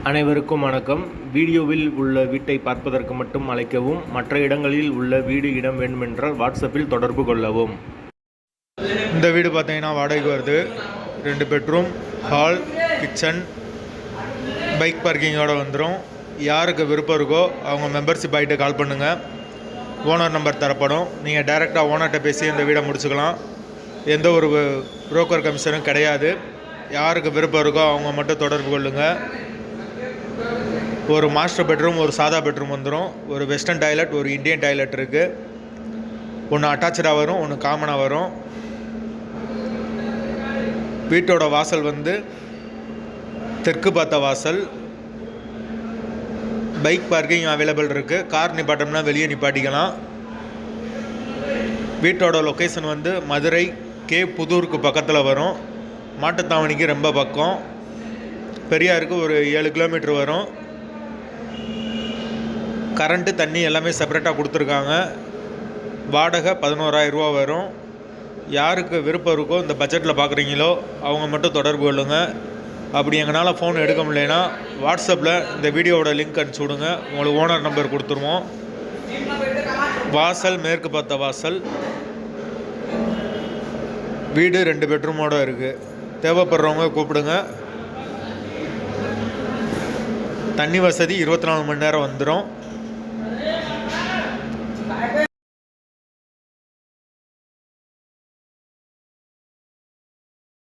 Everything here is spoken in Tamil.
அனைவருக்கும் வணக்கம். வீடியோவில் உள்ள வீட்டை பார்ப்பதற்கு மட்டும் அழைக்கவும். மற்ற இடங்களில் உள்ள வீடு இடம் வேண்டுமென்றால் வாட்ஸ்அப்பில் தொடர்பு கொள்ளவும். இந்த வீடு பார்த்தீங்கன்னா வாடகைக்கு வருது. 2 பெட்ரூம், ஹால், கிச்சன், பைக் பார்க்கிங்கோடு வந்துடும். யாருக்கு விருப்பம் இருக்கோ அவங்க மெம்பர்ஷிப் ஆகிட்டு கால் பண்ணுங்கள். ஓனர் நம்பர் தரப்படும். நீங்கள் டைரெக்டாக ஓனர்கிட்ட பேசி இந்த வீடை முடிச்சுக்கலாம். எந்த ஒரு புரோக்கர் கமிஷனும் கிடையாது. யாருக்கு விருப்பம் இருக்கோ அவங்க மட்டும் தொடர்பு கொள்ளுங்கள். ஒரு மாஸ்டர் பெட்ரூம், ஒரு சாதா பெட்ரூம் வந்துடும். ஒரு வெஸ்டர்ன் டாய்லெட், ஒரு இந்தியன் டாய்லெட் இருக்குது. ஒன்று அட்டாச்சாக வரும், ஒன்று காமனாக வரும். வீட்டோட வாசல் வந்து தெற்கு பார்த்த வாசல். பைக் பார்க்கிங் அவைலபிள் இருக்குது. கார் நிப்பாட்டம்னா வெளியே நிப்பாட்டிக்கலாம். வீட்டோட லொக்கேஷன் வந்து மதுரை புதூருக்கு பக்கத்தில் வரும். மாட்டுத்தாவணிக்கு ரொம்ப பக்கம். பெரியாருக்கு ஒரு 7 கிலோமீட்டர் வரும். கரண்ட்டு, தண்ணி எல்லாமே செப்பரேட்டாக கொடுத்துருக்காங்க. வாடகை 11,000 ரூபா வரும். யாருக்கு விருப்பம் இருக்கோ இந்த பட்ஜெட்டில் பார்க்குறீங்களோ அவங்க மட்டும் தொடர்பு கொள்ளுங்கள். அப்படி எங்களால் ஃபோன் எடுக்க முடியலனா வாட்ஸ்அப்பில் இந்த வீடியோவோட லிங்க் அனுப்பிச்சி விடுங்க. உங்களுக்கு ஓனர் நம்பர் கொடுத்துருவோம். வாசல் மேற்கு பார்த்த வாசல். வீடு 2 பெட்ரூமோடு இருக்குது. தேவைப்படுறவங்க கூப்பிடுங்க. தண்ணி வசதி 24 மணி நேரம் வந்துடும்.